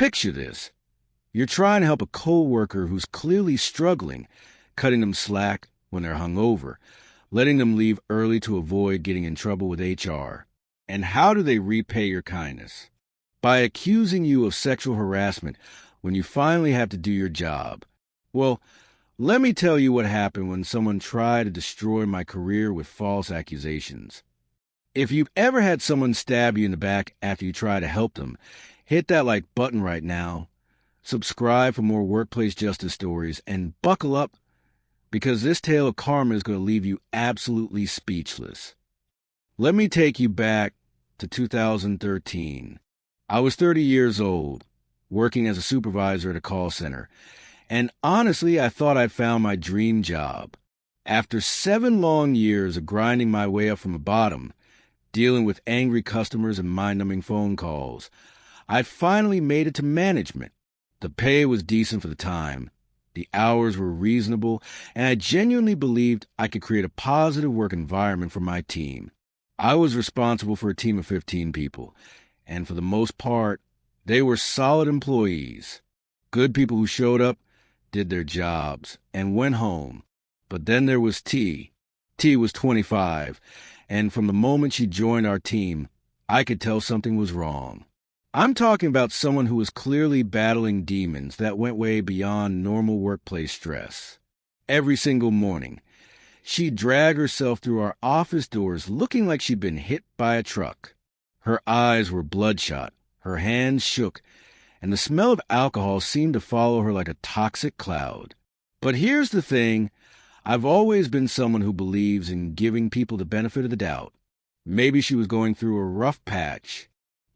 Picture this. You're trying to help a coworker who's clearly struggling, cutting them slack when they're hungover, letting them leave early to avoid getting in trouble with HR. And how do they repay your kindness? By accusing you of sexual harassment when you finally have to do your job. Well, let me tell you what happened when someone tried to destroy my career with false accusations. If you've ever had someone stab you in the back after you try to help them, hit that like button right now. Subscribe for more workplace justice stories and buckle up because this tale of karma is going to leave you absolutely speechless. Let me take you back to 2013. I was 30 years old, working as a supervisor at a call center, and honestly, I thought I'd found my dream job. After 7 long years of grinding my way up from the bottom, dealing with angry customers and mind-numbing phone calls, I finally made it to management. The pay was decent for the time, the hours were reasonable, and I genuinely believed I could create a positive work environment for my team. I was responsible for a team of 15 people, and for the most part, they were solid employees. Good people who showed up, did their jobs, and went home. But then there was T. T was 25, and from the moment she joined our team, I could tell something was wrong. I'm talking about someone who was clearly battling demons that went way beyond normal workplace stress. Every single morning, she'd drag herself through our office doors looking like she'd been hit by a truck. Her eyes were bloodshot, her hands shook, and the smell of alcohol seemed to follow her like a toxic cloud. But here's the thing, I've always been someone who believes in giving people the benefit of the doubt. Maybe she was going through a rough patch.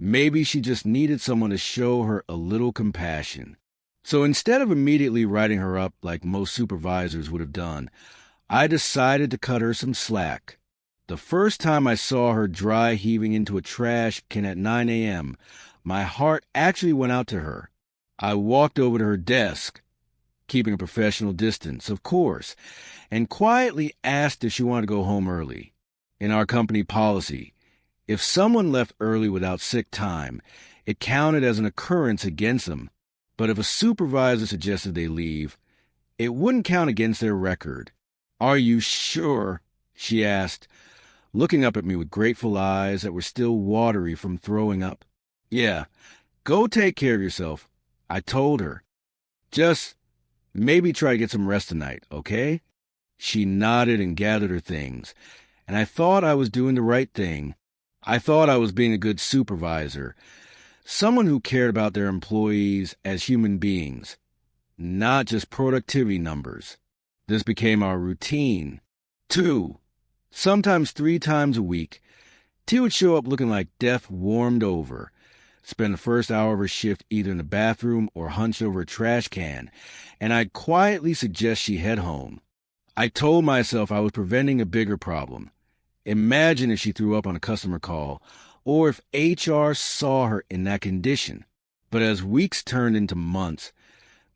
Maybe she just needed someone to show her a little compassion. So instead of immediately writing her up like most supervisors would have done, I decided to cut her some slack. The first time I saw her dry heaving into a trash can at 9 a.m., my heart actually went out to her. I walked over to her desk, keeping a professional distance, of course, and quietly asked if she wanted to go home early. In our company policy, if someone left early without sick time, it counted as an occurrence against them. But if a supervisor suggested they leave, it wouldn't count against their record. "Are you sure?" she asked, looking up at me with grateful eyes that were still watery from throwing up. "Yeah, go take care of yourself," I told her. "Just maybe try to get some rest tonight, okay?" She nodded and gathered her things, and I thought I was doing the right thing. I thought I was being a good supervisor, someone who cared about their employees as human beings, not just productivity numbers. This became our routine. 2, sometimes 3 times a week, T would show up looking like death warmed over, spend the first hour of her shift either in the bathroom or hunched over a trash can, and I'd quietly suggest she head home. I told myself I was preventing a bigger problem. Imagine if she threw up on a customer call, or if HR saw her in that condition. But as weeks turned into months,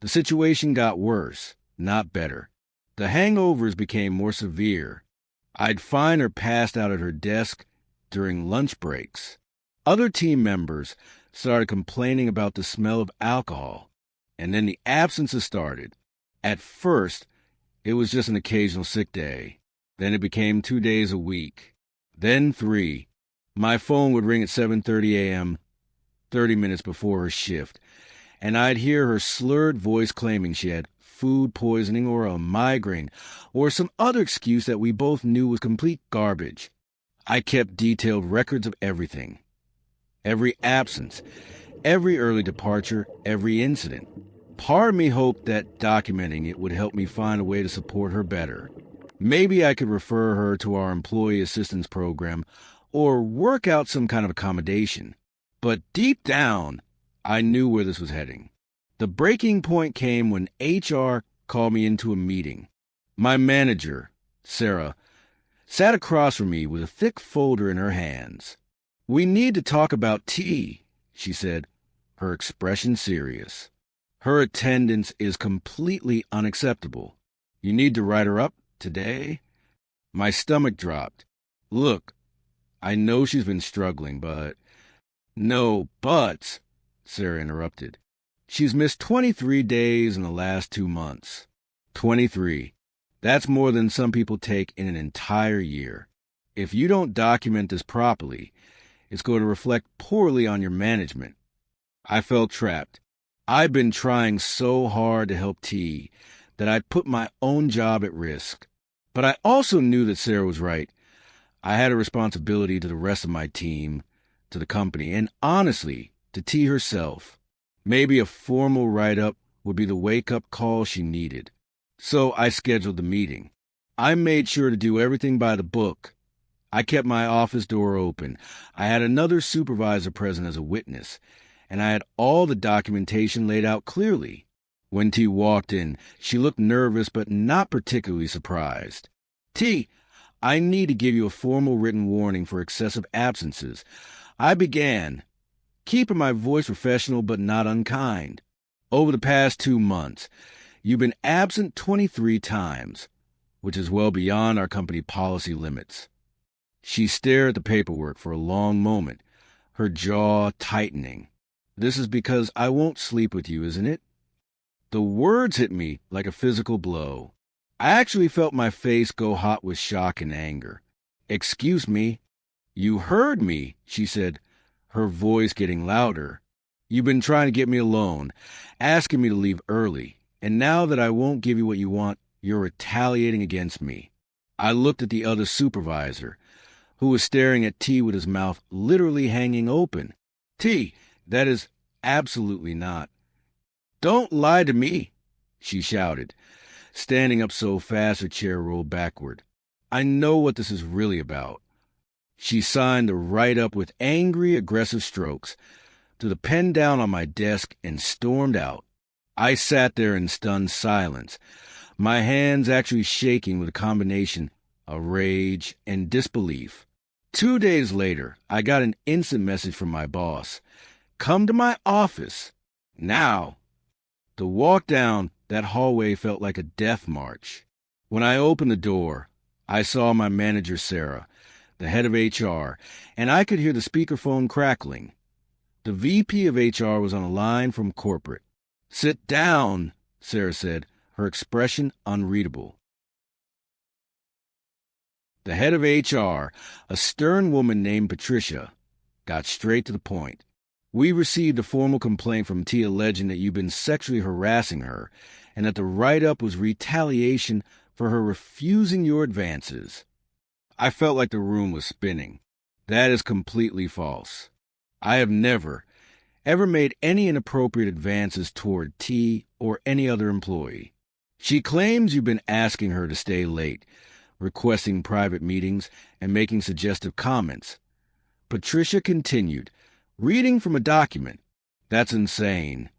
the situation got worse, not better. The hangovers became more severe. I'd find her passed out at her desk during lunch breaks. Other team members started complaining about the smell of alcohol, and then the absences started. At first, it was just an occasional sick day. Then it became 2 days a week. Then 3. My phone would ring at 7:30 a.m., 30 minutes before her shift, and I'd hear her slurred voice claiming she had food poisoning or a migraine or some other excuse that we both knew was complete garbage. I kept detailed records of everything. Every absence, every early departure, every incident. Part of me hoped that documenting it would help me find a way to support her better. Maybe I could refer her to our employee assistance program or work out some kind of accommodation. But deep down, I knew where this was heading. The breaking point came when HR called me into a meeting. My manager, Sarah, sat across from me with a thick folder in her hands. "We need to talk about T," she said, her expression serious. "Her attendance is completely unacceptable. You need to write her up today." My stomach dropped. "Look, I know she's been struggling, but—" "No buts," Sarah interrupted. She's missed 23 days in the last 2 months. 23. That's more than some people take in an entire year. If you don't document this properly, it's going to reflect poorly on your management. I felt trapped. I've been trying so hard to help T that I put my own job at risk. But I also knew that Sarah was right. I had a responsibility to the rest of my team, to the company, and honestly, to T herself. Maybe a formal write-up would be the wake-up call she needed. So I scheduled the meeting. I made sure to do everything by the book. I kept my office door open. I had another supervisor present as a witness, and I had all the documentation laid out clearly. When T walked in, she looked nervous but not particularly surprised. T, I need to give you a formal written warning for excessive absences. I began, keeping my voice professional but not unkind. Over the past 2 months, you've been absent 23 times, which is well beyond our company policy limits. She stared at the paperwork for a long moment, her jaw tightening. This is because I won't sleep with you, isn't it? The words hit me like a physical blow. I actually felt my face go hot with shock and anger. Excuse me. You heard me, she said, her voice getting louder. You've been trying to get me alone, asking me to leave early, and now that I won't give you what you want, you're retaliating against me. I looked at the other supervisor, who was staring at T with his mouth literally hanging open. T, that is absolutely not. Don't lie to me, she shouted, standing up so fast her chair rolled backward. I know what this is really about. She signed the write-up with angry, aggressive strokes, threw the pen down on my desk, and stormed out. I sat there in stunned silence, my hands actually shaking with a combination of rage and disbelief. 2 days later, I got an instant message from my boss. Come to my office. Now. The walk down that hallway felt like a death march. When I opened the door, I saw my manager, Sarah, the head of HR, and I could hear the speakerphone crackling. The VP of HR was on a line from corporate. Sit down, Sarah said, her expression unreadable. The head of HR, a stern woman named Patricia, got straight to the point. We received a formal complaint from T alleging that you've been sexually harassing her and that the write-up was retaliation for her refusing your advances. I felt like the room was spinning. That is completely false. I have never, ever made any inappropriate advances toward T or any other employee. She claims you've been asking her to stay late, requesting private meetings, and making suggestive comments. Patricia continued, reading from a document. That's insane.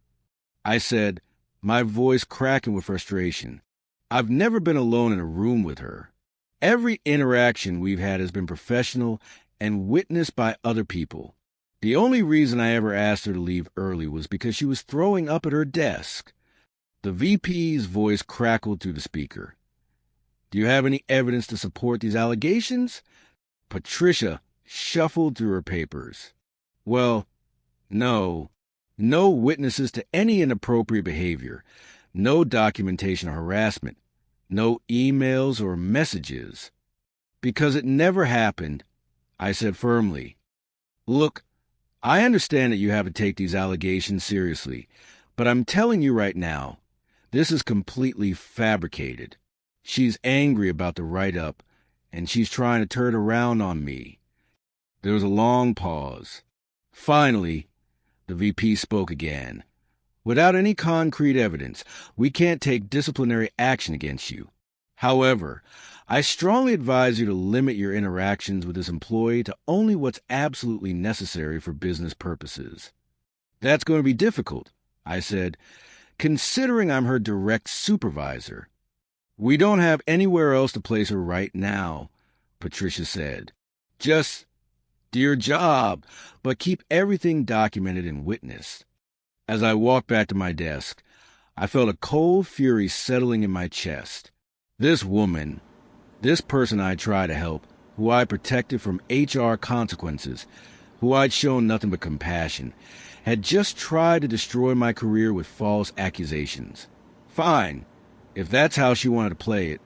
I said, my voice cracking with frustration. I've never been alone in a room with her. Every interaction we've had has been professional and witnessed by other people. The only reason I ever asked her to leave early was because she was throwing up at her desk. The VP's voice crackled through the speaker. Do you have any evidence to support these allegations? Patricia shuffled through her papers. Well, no. No witnesses to any inappropriate behavior. No documentation of harassment. No emails or messages. Because it never happened, I said firmly. Look, I understand that you have to take these allegations seriously, but I'm telling you right now, this is completely fabricated. She's angry about the write-up, and she's trying to turn it around on me. There was a long pause. Finally, the VP spoke again. Without any concrete evidence, we can't take disciplinary action against you. However, I strongly advise you to limit your interactions with this employee to only what's absolutely necessary for business purposes. That's going to be difficult, I said, considering I'm her direct supervisor. We don't have anywhere else to place her right now, Patricia said. Just do your job, but keep everything documented and witnessed. As I walked back to my desk, I felt a cold fury settling in my chest. This woman, this person I tried to help, who I protected from HR consequences, who I'd shown nothing but compassion, had just tried to destroy my career with false accusations. Fine, if that's how she wanted to play it.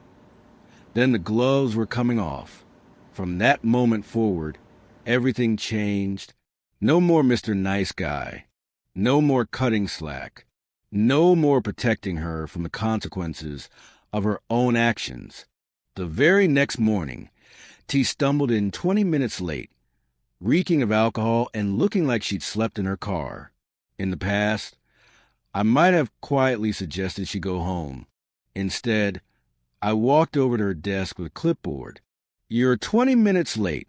Then the gloves were coming off. From that moment forward, everything changed. No more Mr. Nice Guy. No more cutting slack. No more protecting her from the consequences of her own actions. The very next morning, T stumbled in 20 minutes late, reeking of alcohol and looking like she'd slept in her car. In the past, I might have quietly suggested she go home. Instead, I walked over to her desk with a clipboard. "You're 20 minutes late,"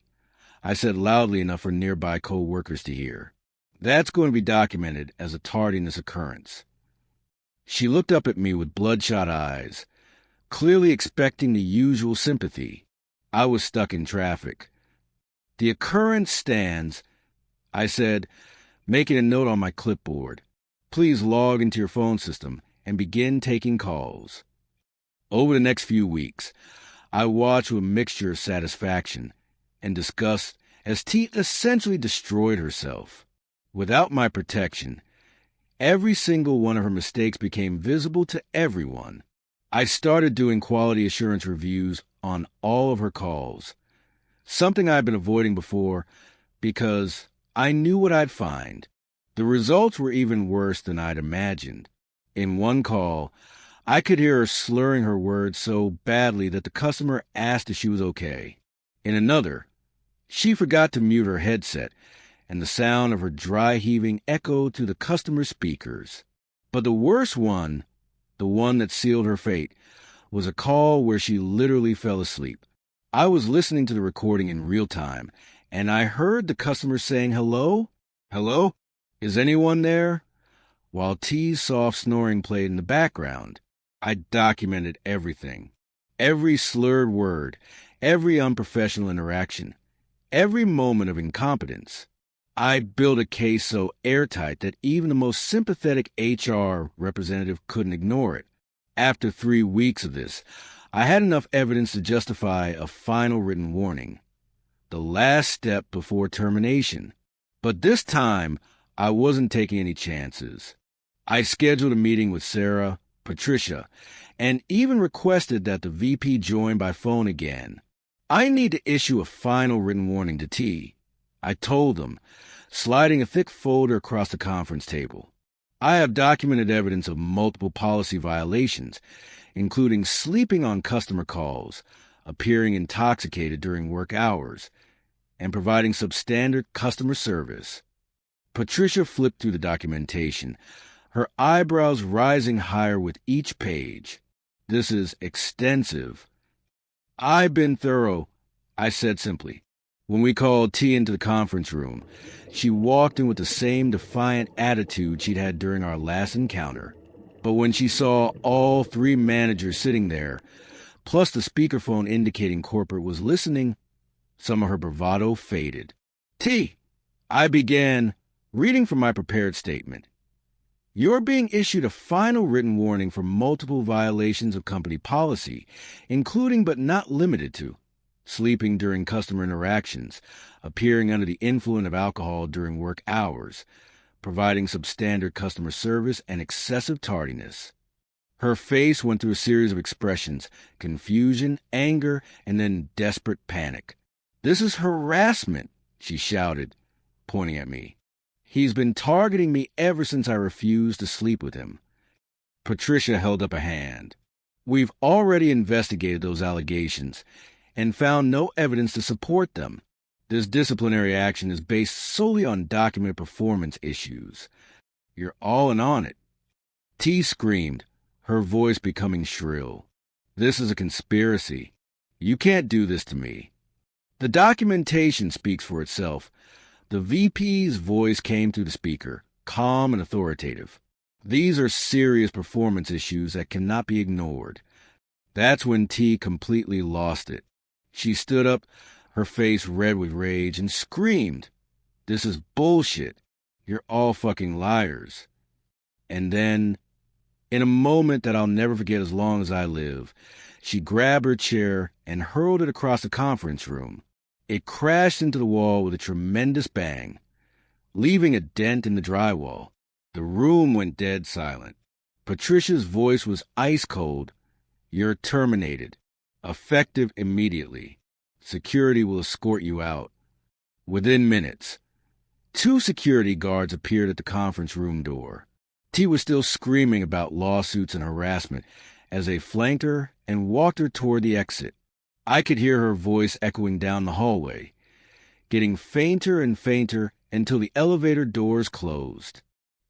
I said loudly enough for nearby co-workers to hear. "That's going to be documented as a tardiness occurrence." She looked up at me with bloodshot eyes, clearly expecting the usual sympathy. I was stuck in traffic. "The occurrence stands," I said, making a note on my clipboard. "Please log into your phone system and begin taking calls." Over the next few weeks, I watched with a mixture of satisfaction and disgust as T essentially destroyed herself. Without my protection, every single one of her mistakes became visible to everyone. I started doing quality assurance reviews on all of her calls, something I'd been avoiding before because I knew what I'd find. The results were even worse than I'd imagined. In one call, I could hear her slurring her words so badly that the customer asked if she was okay. In another, she forgot to mute her headset, and the sound of her dry heaving echoed through the customer's speakers. But the worst one, the one that sealed her fate, was a call where she literally fell asleep. I was listening to the recording in real time, and I heard the customer saying, "Hello? Hello? Is anyone there?" while T's soft snoring played in the background. I documented everything. Every slurred word, every unprofessional interaction, every moment of incompetence. I built a case so airtight that even the most sympathetic HR representative couldn't ignore it. After 3 weeks of this, I had enough evidence to justify a final written warning, the last step before termination. But this time, I wasn't taking any chances. I scheduled a meeting with Sarah, Patricia, and even requested that the VP join by phone again. "I need to issue a final written warning to T," I told them, sliding a thick folder across the conference table. "I have documented evidence of multiple policy violations, including sleeping on customer calls, appearing intoxicated during work hours, and providing substandard customer service." Patricia flipped through the documentation, her eyebrows rising higher with each page. "This is extensive." "I've been thorough," I said simply. When we called T into the conference room, she walked in with the same defiant attitude she'd had during our last encounter. But when she saw all 3 managers sitting there, plus the speakerphone indicating corporate was listening, some of her bravado faded. "T," I began, reading from my prepared statement. "You're being issued a final written warning for multiple violations of company policy, including but not limited to sleeping during customer interactions, appearing under the influence of alcohol during work hours, providing substandard customer service, and excessive tardiness." Her face went through a series of expressions: confusion, anger, and then desperate panic. "This is harassment," she shouted, pointing at me. "He's been targeting me ever since I refused to sleep with him." Patricia held up a hand. "We've already investigated those allegations and found no evidence to support them. This disciplinary action is based solely on documented performance issues. You're all in on it." T screamed, her voice becoming shrill. "This is a conspiracy. You can't do this to me." "The documentation speaks for itself." The VP's voice came through the speaker, calm and authoritative. "These are serious performance issues that cannot be ignored." That's when T completely lost it. She stood up, her face red with rage, and screamed, "This is bullshit. You're all fucking liars." And then, in a moment that I'll never forget as long as I live, she grabbed her chair and hurled it across the conference room. It crashed into the wall with a tremendous bang. leaving a dent in the drywall. The room went dead silent. Patricia's voice was ice cold. "You're terminated. Effective immediately. Security will escort you out." Within minutes, 2 security guards appeared at the conference room door. T was still screaming about lawsuits and harassment as they flanked her and walked her toward the exit. I could hear her voice echoing down the hallway, getting fainter and fainter until the elevator doors closed.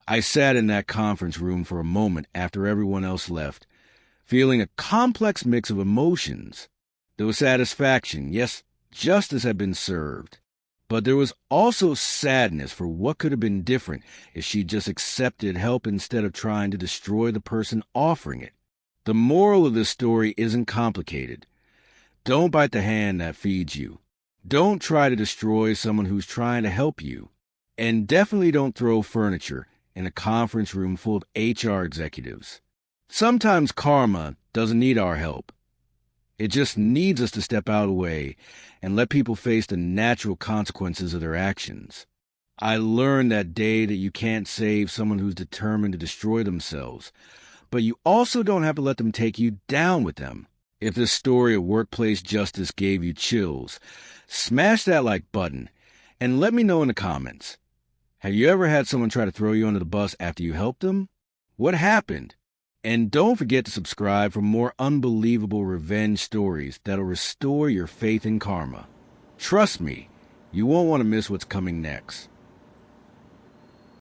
I sat in that conference room for a moment after everyone else left, feeling a complex mix of emotions. There was satisfaction, yes, justice had been served. But there was also sadness for what could have been different if she just accepted help instead of trying to destroy the person offering it. The moral of this story isn't complicated. Don't bite the hand that feeds you. Don't try to destroy someone who's trying to help you. And definitely don't throw furniture in a conference room full of HR executives. Sometimes karma doesn't need our help. It just needs us to step out of the way and let people face the natural consequences of their actions. I learned that day that you can't save someone who's determined to destroy themselves, but you also don't have to let them take you down with them. If this story of workplace justice gave you chills, smash that like button and let me know in the comments. Have you ever had someone try to throw you under the bus after you helped them? What happened? And don't forget to subscribe for more unbelievable revenge stories that'll restore your faith in karma. Trust me, you won't want to miss what's coming next.